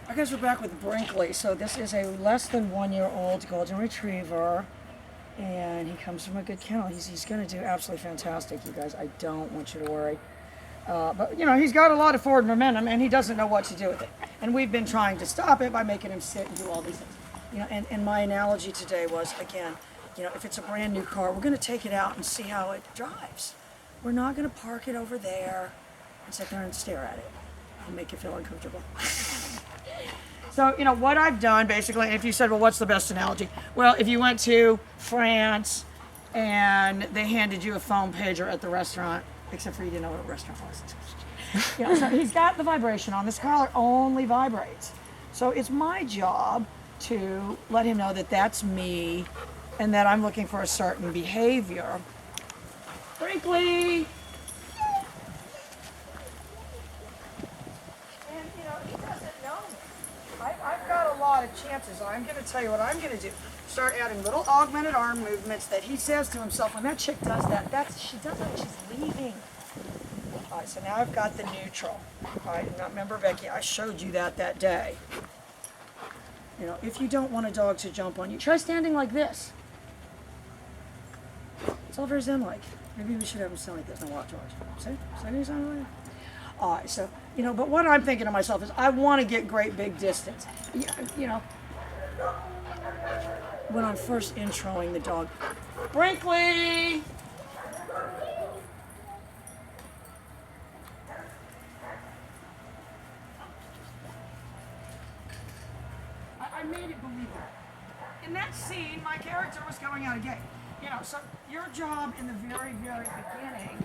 I guess we're back with Brinkley. So this is a less than 1 year old golden retriever, and he comes from a good kennel. He's going to do absolutely fantastic, you guys. I don't want you to worry. But you know, he's got a lot of forward momentum, and he doesn't know what to do with it. And we've been trying to stop it by making him sit and do all these things. You know, and my analogy today was, again, you know, if it's a brand new car, we're going to take it out and see how it drives. We're not going to park it over there and sit there and stare at it. It'll make you feel uncomfortable. So, you know, what I've done basically, if you said, well, what's the best analogy? Well, if you went to France and they handed you a phone pager at the restaurant, except for you didn't know what a restaurant was. You know, so he's got the vibration on. This collar only vibrates. So it's my job to let him know that that's me and that I'm looking for a certain behavior. Brinkley! I've got a lot of chances. I'm going to tell you what I'm going to do. Start adding little augmented arm movements that he says to himself. When that chick does that, she does it when she's leaving. All right, so now I've got the neutral. All right, now remember, Becky, I showed you that day. You know, if you don't want a dog to jump on you, try standing like this. It's all very zen-like. Maybe we should have him stand like this. Now watch. See? Like all right, so, you know, but what I'm thinking to myself is I want to get great big distance. You know, when I'm first introing the dog. Brinkley! I made it believable. In that scene, my character was going out a gate. You know, so your job in the very, very beginning,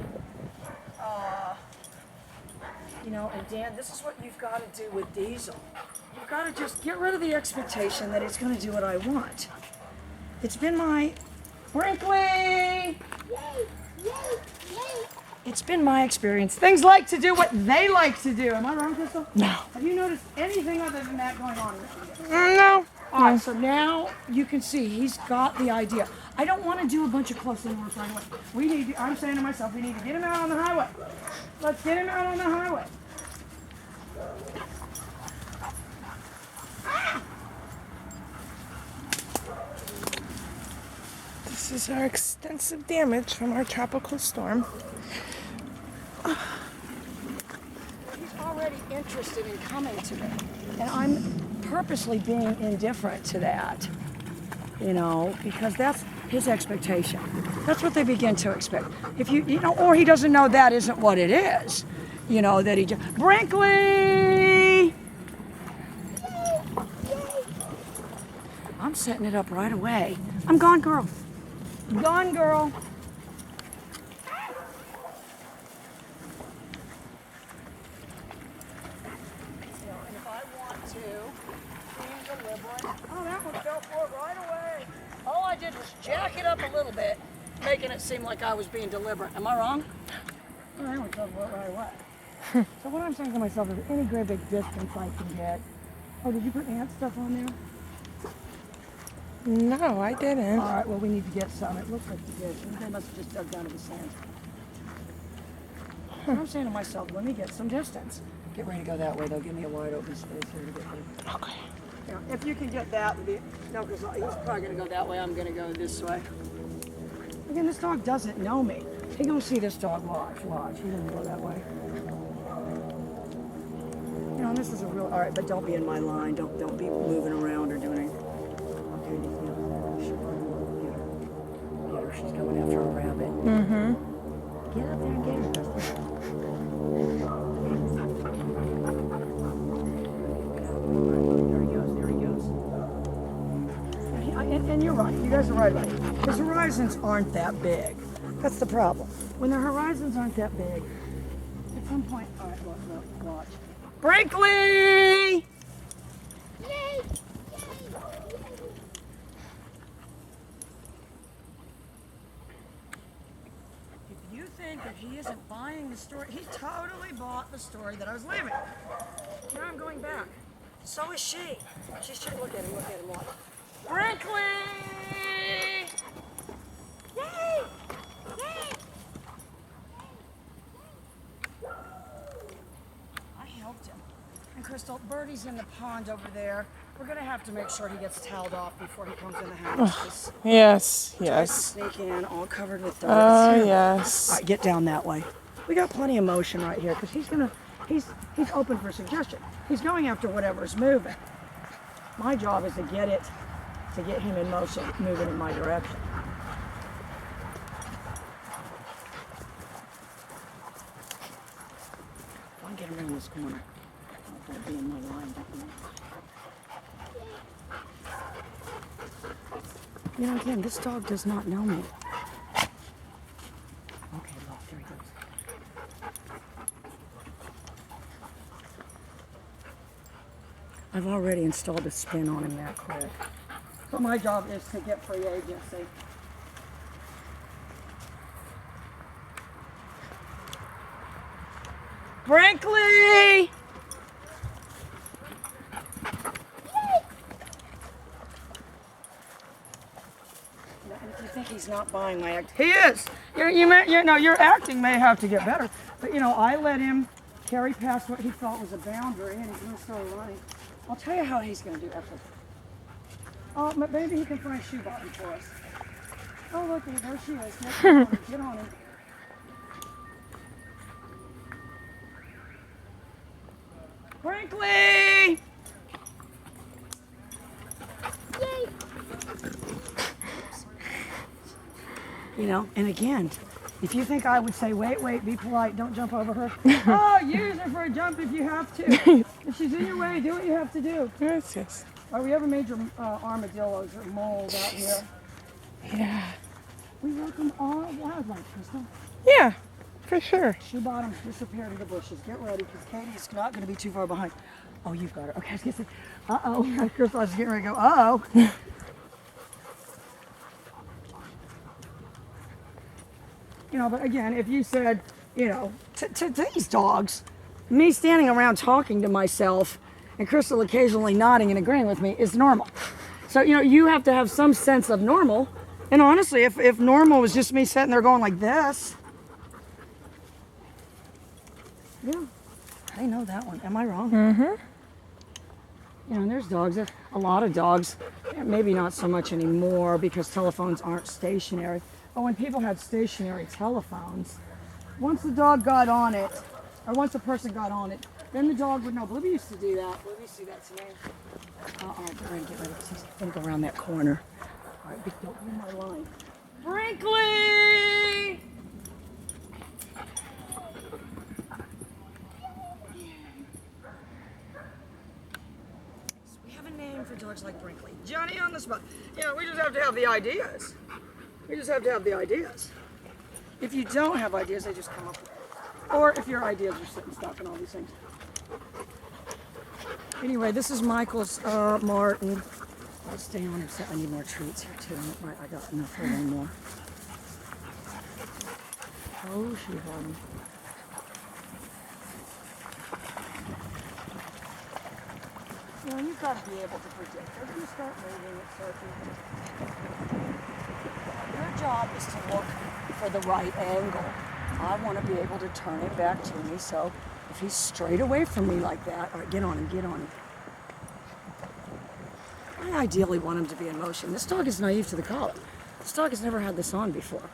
you know, and Dan, this is what you've got to do with Diesel. You've got to just get rid of the expectation that it's going to do what I want. It's been my... Brinkley! It's been my experience. Things like to do what they like to do. Am I wrong, Crystal? No. Have you noticed anything other than that going on? No. All right, so now you can see he's got the idea. I don't want to do a bunch of close in work right away. I'm saying to myself, we need to get him out on the highway. Let's get him out on the highway. This is our extensive damage from our tropical storm. He's already interested in coming to me, and I'm purposely being indifferent to that, you know, because that's his expectation. That's what they begin to expect. If you know, or he doesn't know that isn't what it is, you know, that he just, Brinkley! I'm setting it up right away. I'm gone, girl. Gone, girl. Oh, that one fell for it right away. All I did was jack it up a little bit, making it seem like I was being deliberate. Am I wrong? Oh, that one fell for it right away. So what I'm saying to myself is any great big distance I can get. Oh, did you put ant stuff on there? No, I didn't. All right, well, we need to get some. It looks like you did. They must have just dug down to the sand. I'm saying to myself, let me get some distance. Get ready to go that way, though. Give me a wide open space here to get there. Okay. You know, if you can get that, no, because he's probably going to go that way. I'm going to go this way. Again, this dog doesn't know me. He gonna see this dog. Watch. He doesn't go that way. You know, and this is a real. All right, but don't be in my line. Don't be moving around or doing anything. Okay, get her. She's coming after a rabbit. Mm-hmm. Get up there and get her, Kristen. There he goes. And you're right. You guys are right about it. His horizons aren't that big. That's the problem. When their horizons aren't that big, at some point, all right, look, watch. Brinkley! Yay! If you think that he isn't buying the story, he totally bought the story that I was leaving. Now I'm going back. So is she. She's trying to look at him, watch. Brinkley! Yay! I helped him. And Crystal, Birdie's in the pond over there. We're gonna have to make sure he gets toweled off before he comes in the house. Yes, Tries to yes. sneak in, all covered with dirt. Oh, All yes. right, get down that way. We got plenty of motion right here because he's open for suggestion. He's going after whatever's moving. My job is to get him in motion, moving in my direction. If I can get around this corner, don't be in my line. You know, again, this dog does not know me. Okay, look, there he goes. I've already installed a spin on him that quick. So my job is to get free agency. Brinkley! And if you think he's not buying my act, he is. Your acting may have to get better, but I let him carry past what he thought was a boundary, and he's going to start running. I'll tell you how he's going to do after. Oh, but maybe he can find shoe bottom for us. Oh, look, there she is. Get on him. Brinkley! Yay! And again, if you think I would say, wait, be polite, don't jump over her. Oh, use her for a jump if you have to. If she's in your way, do what you have to do. Yes, yes. Are we ever major armadillos or moles out here? Yeah. We welcome all wildlife, Crystal. Yeah, for sure. Shoe bottoms disappeared in the bushes. Get ready, because Katie's not going to be too far behind. Oh, you've got her. Okay, I was going to say, uh-oh. Crystal, I was getting ready to go, uh-oh. But again, if you said, to these dogs, me standing around talking to myself and Crystal occasionally nodding and agreeing with me is normal. So, you have to have some sense of normal. And honestly, if normal was just me sitting there going like this, yeah, I know that one. Am I wrong? Mm-hmm. And there's dogs, a lot of dogs, maybe not so much anymore because telephones aren't stationary. But when people had stationary telephones, once the dog got on it, or once a person got on it, then the dog would know. Blibby used to do that. Blibby used to do that to me. We're going to get rid of this. He's going to go around that corner. All right, Big Dog, you're in my line. Brinkley! We have a name for dogs like Brinkley. Johnny on the spot. We just have to have the ideas. If you don't have ideas, they just come up with it. Or if your ideas are sitting stuck and all these things. Anyway, this is Michael's Martin. I'll stay on him. I need more treats here too. Right, I got enough for one more. Oh, she got me. You've got to be able to predict. If you start moving, it's circling. Your job is to look for the right angle. I want to be able to turn it back to me, so if he's straight away from me like that, all right, get on him. I ideally want him to be in motion. This dog is naive to the collar. This dog has never had this on before.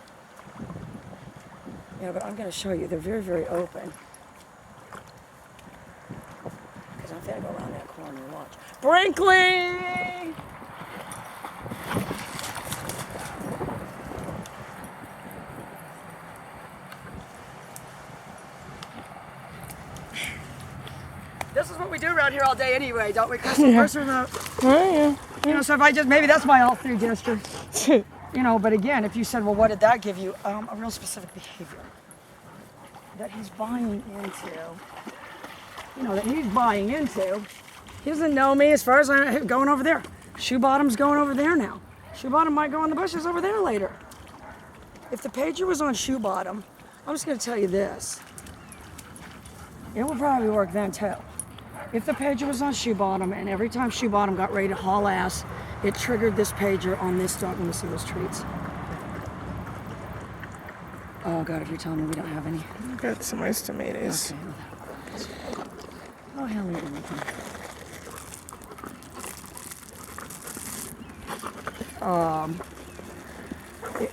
But I'm going to show you. They're very, very open. Because I'm going to go around that corner and watch. Brinkley! This is what we do around here all day anyway, don't we, Crystal? Yeah. First remote. Oh, yeah. So if I just, maybe that's my all three gesture. But again, if you said, well, what did that give you? A real specific behavior that he's buying into. He doesn't know me as far as I'm going over there. Shoe bottom's going over there now. Shoe bottom might go in the bushes over there later. If the pager was on shoe bottom, I'm just going to tell you this. It would probably work then too. If the pager was on shoe bottom and every time shoe bottom got ready to haul ass, it triggered this pager on this dog. Let me see those treats. Oh God, if you're telling me we don't have any. Got some nice tomatoes. Okay. Oh, Helen.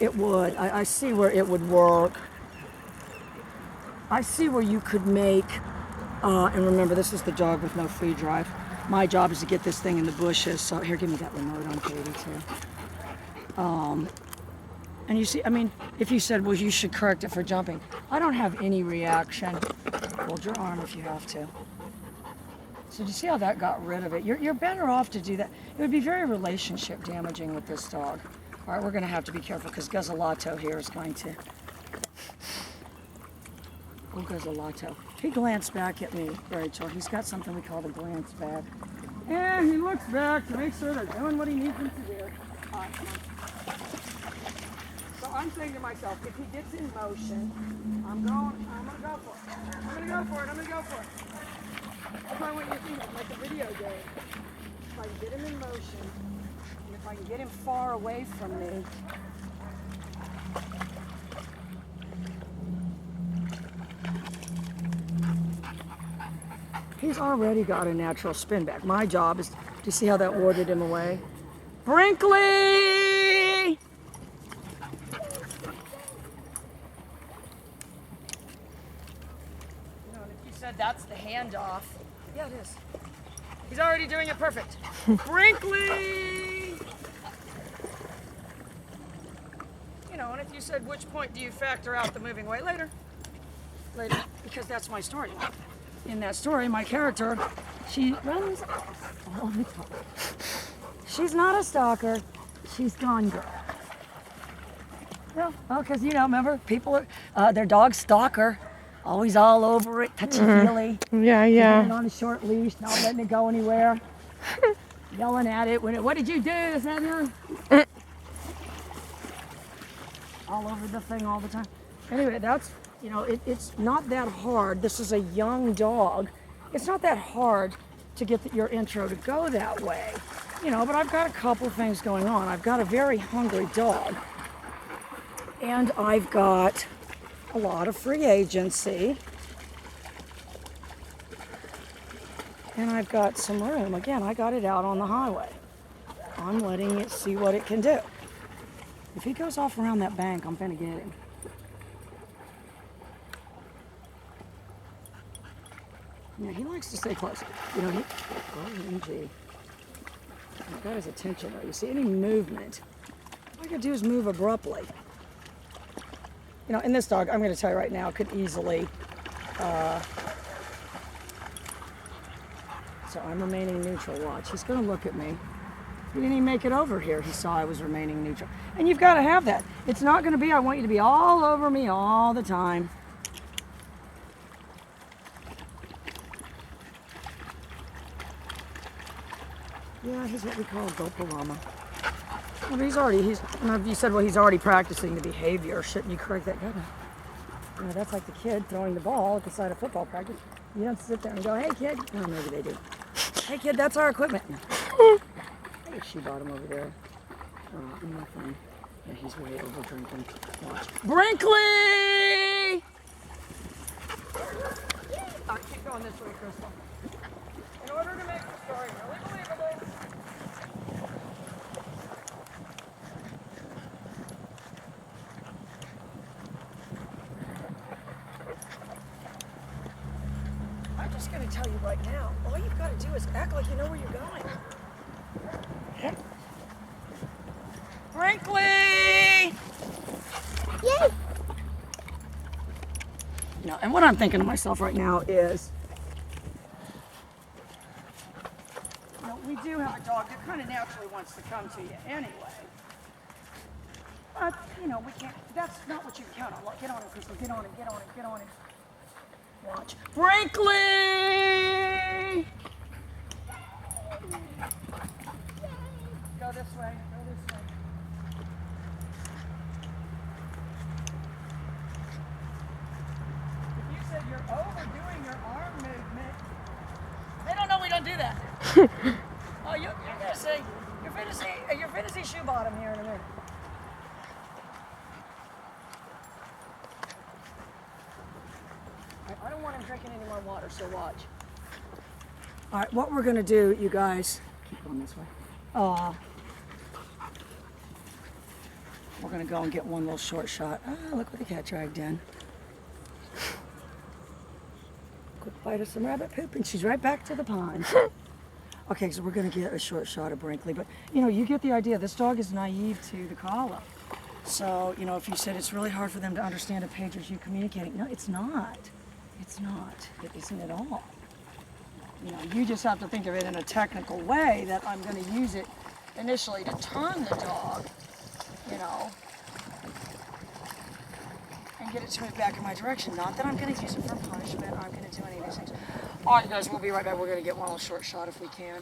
It would. I see where it would work. I see where you could make, and remember, this is the dog with no free drive. My job is to get this thing in the bushes. So here, give me that remote on Katie too. And you see, I mean, if you said, well, you should correct it for jumping, I don't have any reaction. Hold your arm if you have to. So do you see how that got rid of it? You're better off to do that. It would be very relationship damaging with this dog. All right, we're going to have to be careful because Guzzolato here is going to... Oh, Guzzolato. He glanced back at me, Rachel. He's got something we call the glance back. And he looks back to make sure they're doing what he needs them to do. All right, come on. So I'm saying to myself, if he gets in motion, I'm going to go for it. I'm going to go for it. That's why I want you to think of like a video game. If I can get him in motion, and if I can get him far away from me, he's already got a natural spin back. My job is, do you see how that warded him away? Brinkley! You know, and if you said that's the handoff, yeah, it is. He's already doing it perfect. Brinkley! You know, and if you said, which point do you factor out the moving away? Later, because that's my story. In that story, my character, she runs all the time. She's not a stalker, she's gone girl. Well, because you know, remember, people are, their dog's stalker, always all over it, touchy-feely. Yeah. On a short leash, not letting it go anywhere. Yelling at it, what did you do? Is that her? All over the thing all the time. Anyway, that's, you know, it's not that hard. This is a young dog. It's not that hard to get your intro to go that way. You know, but I've got a couple things going on. I've got a very hungry dog. And I've got a lot of free agency. And I've got some room. Again, I got it out on the highway. I'm letting it see what it can do. If he goes off around that bank, I'm gonna get him. Yeah, he likes to stay close. You know, OMG. I've got his attention though. You see any movement, all I gotta do is move abruptly. You know, and this dog, I'm gonna tell you right now, could easily, so I'm remaining neutral, watch. He's gonna look at me. He didn't even make it over here. He saw I was remaining neutral. And you've gotta have that. It's not gonna be, I want you to be all over me all the time. Yeah, he's what we call a Gopalama. Well, you said, well, he's already practicing the behavior. Shouldn't you correct that? You know, that's like the kid throwing the ball at the side of football practice. You don't sit there and go, hey, kid. Well, maybe they do. Hey, kid, that's our equipment. Hey, she bought him over there. Nothing. Yeah, he's way over drinking. Watch. Brinkley! All right, keep going this way, Crystal. In order to make the story really believable, I'm just going to tell you right now, all you've got to do is act like you know where you're going. Yeah. Brinkley! Yay! No, and what I'm thinking to myself right now is, you know, we do have a dog that kind of naturally wants to come to you anyway. But, you know, we can't, that's not what you count on. Look, get on him, Crystal, get on him, get on him, get on him. Watch. Brinkley! Go this way, go this way. If you said you're overdoing your arm movement, they don't know we don't do that. Oh, you're gonna say, you're finna see shoe bottom here in a minute. I don't want him drinking any more water, so watch. All right, what we're gonna do, you guys, keep going this way. We're gonna go and get one little short shot. Ah, look what the cat dragged in. Quick bite of some rabbit poop, and she's right back to the pond. Okay, so we're gonna get a short shot of Brinkley, but you know, you get the idea. This dog is naive to the collar. So, you know, if you said it's really hard for them to understand a page as you communicating, no, it's not. It's not. It isn't at all. You know, you just have to think of it in a technical way that I'm going to use it initially to turn the dog, you know, and get it to move back in my direction. Not that I'm going to use it for punishment. I'm going to do any of these things. All right, guys, we'll be right back. We're going to get one little short shot if we can.